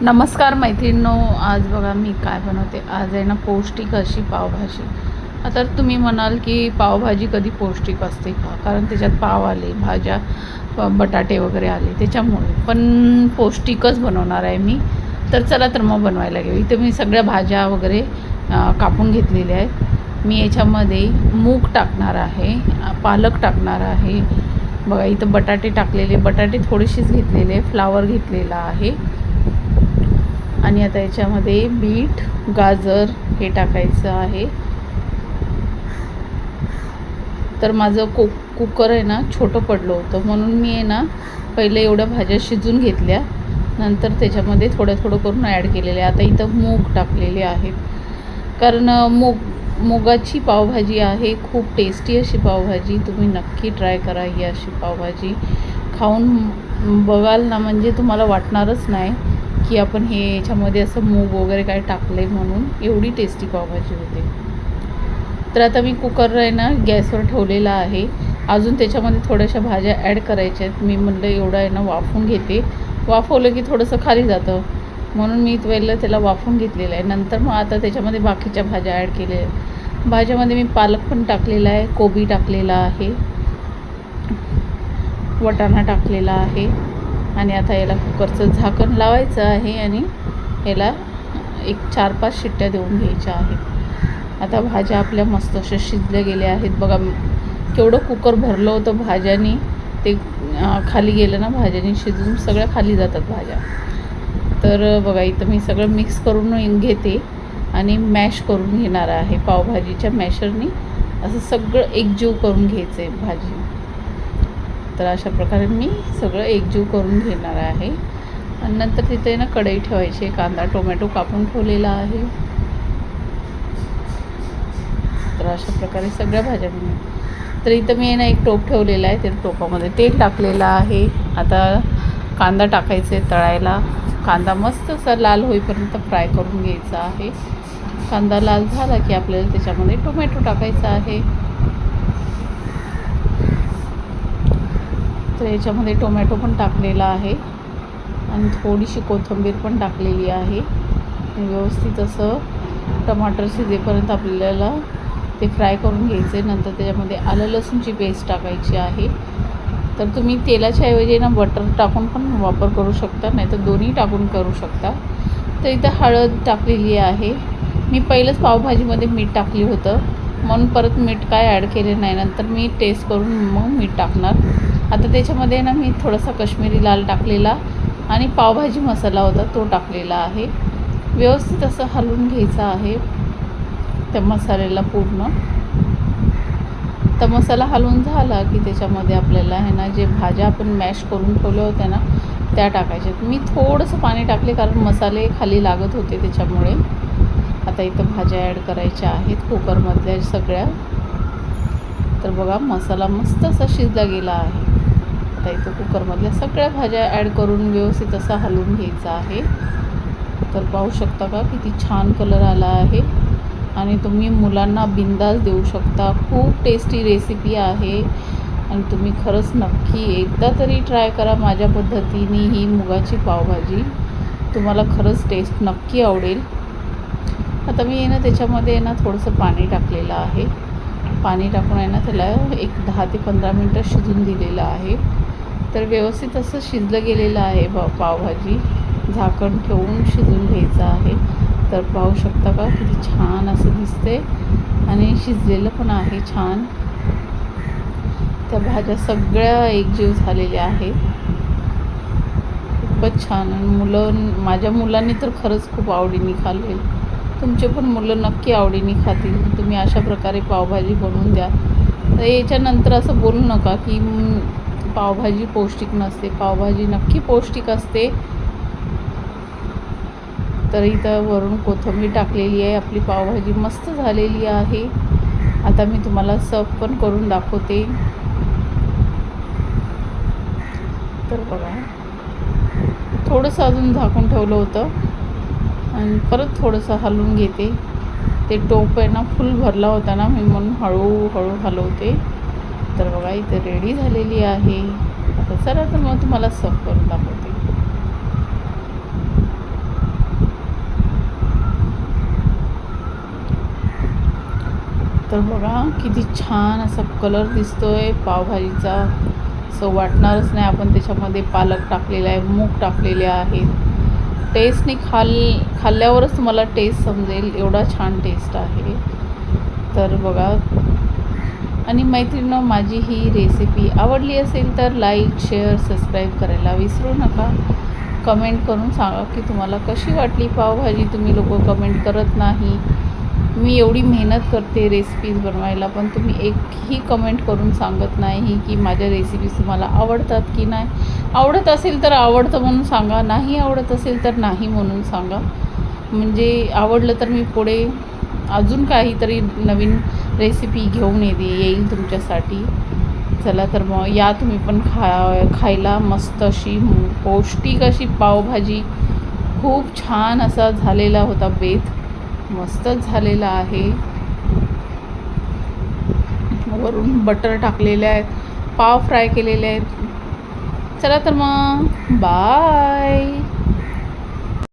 नमस्कार मैत्रिणींनो, आज बघा मी काय बनवते. आज आहे ना पौष्टिक अशी पावभाजी. आता तुम्ही म्हणाल की पावभाजी कधी पौष्टिक असते का, कारण त्याच्यात पाव आले, भाज्या बटाटे वगैरे आले त्याच्यामुळे. पण पौष्टिकच बनवणार आहे मी. तर चला तर मग बनवायला घेऊ. इथे मी सगळ्या भाज्या वगैरे कापून घेतलेल्या आहेत. मी याच्यामध्ये मूग टाकणार आहे, पालक टाकणार आहे. बघा इथं बटाटे टाकलेले, बटाटे थोडेसेच घेतलेले, फ्लावर घेतलेला आहे. आणि आता याच्यामध्ये बीट, गाजर हे टाकायचं आहे. तर माझं कुकर आहे ना छोटं पडलं होतं, म्हणून मी आहे ना पहिले एवढ्या भाज्या शिजून घेतल्या, नंतर त्याच्यामध्ये थोडं थोडं करून ॲड केलेले. आता इथं मूग टाकलेले आहेत, कारण मुगाची पावभाजी आहे. खूप टेस्टी अशी पावभाजी. तुम्ही नक्की ट्राय करा ही अशी पावभाजी. खाऊन बघाल ना, म्हणजे तुम्हाला वाटणारच नाही की आपण हे याच्यामध्ये असं मूग वगैरे काय टाकलं आहे म्हणून. एवढी टेस्टी पावभाजी होते. तर आता मी कुकर आहे ना गॅसवर ठेवलेला आहे. अजून त्याच्यामध्ये थोड्याशा भाज्या ॲड करायच्या आहेत. मी म्हटलं एवढं आहे ना वाफवून घेते. वाफवलं की थोडंसं खाली जातं, म्हणून मी पहिलं त्याला वाफवून घेतलेलं आहे. नंतर मग आता त्याच्यामध्ये बाकीच्या भाज्या ॲड केल्या. भाज्यामध्ये मी पालक पण टाकलेला आहे, कोबी टाकलेला आहे, वाटाणा टाकलेला आहे. आणि आता याला कुकरचं झाकण लावायचं आहे आणि याला एक 4-5 शिट्ट्या देऊन घ्यायच्या आहेत. आता भाज्या आपल्या मस्त अशा शिजल्या गेल्या आहेत. बघा केवढं कुकर भरलं होतं भाज्यांनी, ते खाली गेलं ना, भाज्यांनी शिजून सगळ्या खाली जातात भाज्या. तर बघा इथं मी सगळं मिक्स करून घेते आणि मॅश करून घेणार आहे. पावभाजीच्या मॅशरनी असं सगळं एकजीव करून घ्यायचं आहे भाजी. तर अशा प्रकारे मी सगळं एकजीव करून घेणार आहे. आणि नंतर तिथे ना कढई ठेवायची. कांदा टोमॅटो कापून ठेवलेला आहे. तर अशा प्रकारे सगळ्या भाज्या तर इथं मी ना एक टोप ठेवलेला आहे. त्या टोपामध्ये तेल टाकलेलं आहे. आता कांदा टाकायचे तळायला. कांदा मस्त असा लाल होईपर्यंत फ्राय करून घ्यायचा आहे. कांदा लाल झाला की आपल्याला त्याच्यामध्ये टोमॅटो टाकायचा आहे. तर याच्यामध्ये टोमॅटो पण टाकलेला आहे आणि थोडीशी कोथिंबीर पण टाकलेली आहे. व्यवस्थित असं टमाटर शिजेपर्यंत आपल्याला ते फ्राय करून घ्यायचे. नंतर त्याच्यामध्ये आलं लसूणची पेस्ट टाकायची आहे. तर तुम्ही तेलाच्या ऐवजी ना बटर टाकून पण वापर करू शकता, नाही तर दोन्ही टाकून करू शकता. तर इथं हळद टाकलेली आहे. मी पहिलंच पावभाजीमध्ये मीठ टाकली होतं, म्हणून परत मीठ काय ॲड केले नाही. नंतर मी टेस्ट करून मग मीठ टाकणार. आता त्याच्यामध्ये ना मी थोडासा काश्मीरी लाल टाकलेला आणि पावभाजी मसाला होता तो टाकलेला आहे. व्यवस्थित असं हलवून घ्यायचं आहे त्या मसाल्याला पूर्ण. तर मसाला हलवून झाला की त्याच्यामध्ये आपल्याला आहे ना जे भाज्या आपण मॅश करून ठेवल्या होत्या ना त्या टाकायच्या. मी थोडंसं पाणी टाकले, कारण मसाले खाली लागत होते त्याच्यामुळे. आता इथं भाज्या ॲड करायच्या आहेत कुकरमधल्या सगळ्या. तर बघा मसाला मस्त असा शिजला गेला आहे. आता इथं कुकरमधल्या सगळ्या भाज्या ॲड करून व्यवस्थित असा हलवून घ्यायचा आहे. तर पाहू शकता का किती छान कलर आला आहे. आणि तुम्ही मुलांना बिंदास देऊ शकता. खूप टेस्टी रेसिपी आहे आणि तुम्ही खरंच नक्की एकदा तरी ट्राय करा माझ्या पद्धतीने ही मुगाची पावभाजी. तुम्हाला खरंच टेस्ट नक्की आवडेल. आता मी ना त्याच्यामध्ये ना थोडंसं पाणी टाकलेलं आहे. पाणी टाकून आहे ना त्याला एक 10 ते 15 मिनटं शिजून दिलेलं आहे. तर व्यवस्थित असं शिजलं गेलेलं आहे पावभाजी. झाकण ठेवून शिजून घ्यायचं आहे. तर पाहू शकता का किती छान असं दिसते आणि शिजलेलं पण आहे छान. त्या भाज्या सगळ्या एकजीव झालेल्या आहेत. खूपच छान. आणि माझ्या मुलांनी तर खरंच खूप आवडीने खाल्ले. तुमचे पण मुलं नक्की आवडीने खातील. तुम्ही अशा प्रकारे पावभाजी बनवून द्या. तर याच्यानंतर असं बोलू नका की पावभाजी पौष्टिक नसते. पावभाजी नक्की पौष्टिक असते. तर इथं वरून कोथिंबीर टाकलेली आहे. आपली पावभाजी मस्त झालेली आहे. आता मी तुम्हाला सर्व पण करून दाखवते. तर बघा थोडंसं अजून झाकून ठेवलं होतं आणि परत थोडंसं हलवून घेते. ते टोप आहे ना फुल भरला होता ना, मी म्हणून हळूहळू हलवते. तर बघा इथे रेडी झालेली आहे. आता चला तर मग तुम्हाला सर्व करून दाखवते. तर बघा किती छान असा कलर दिसतोय पावभाजीचा. असं वाटणारच नाही आपण त्याच्यामध्ये पालक टाकलेला आहे, मूग टाकलेले आहेत. टेस्टने खाल्ल्यावरच तुम्हाला टेस्ट समजेल, एवढा छान टेस्ट आहे. तर बघा, आणि मैत्रिणींनो, माझी ही रेसिपी आवडली असेल तर लाईक, शेअर, सबस्क्राईब करायला विसरू नका. कमेंट करून सांगा की तुम्हाला कशी वाटली पावभाजी. तुम्ही लोक कमेंट करत नाही. मी एवढी मेहनत करते रेसिपीज बनवायला, पण तुम्ही एकही कमेंट करून सांगत नाही की माझ्या रेसिपीज तुम्हाला आवडतात की नाही. आवडत असेल तर आवडतं म्हणून सांगा, नाही आवडत असेल तर नाही म्हणून सांगा. म्हणजे आवडलं तर मी पुढे अजून काहीतरी नवीन रेसिपी घेऊन येईल तुमच्यासाठी. चला तर मग या तुम्ही पण खायला. मस्त अशी पौष्टिक अशी पावभाजी. खूप छान असा झालेला होता बेत, मस्तच झालेला आहे. वरून बटर टाकलेले आहेत, पाव फ्राय केलेले आहेत. चला तर मग बाय.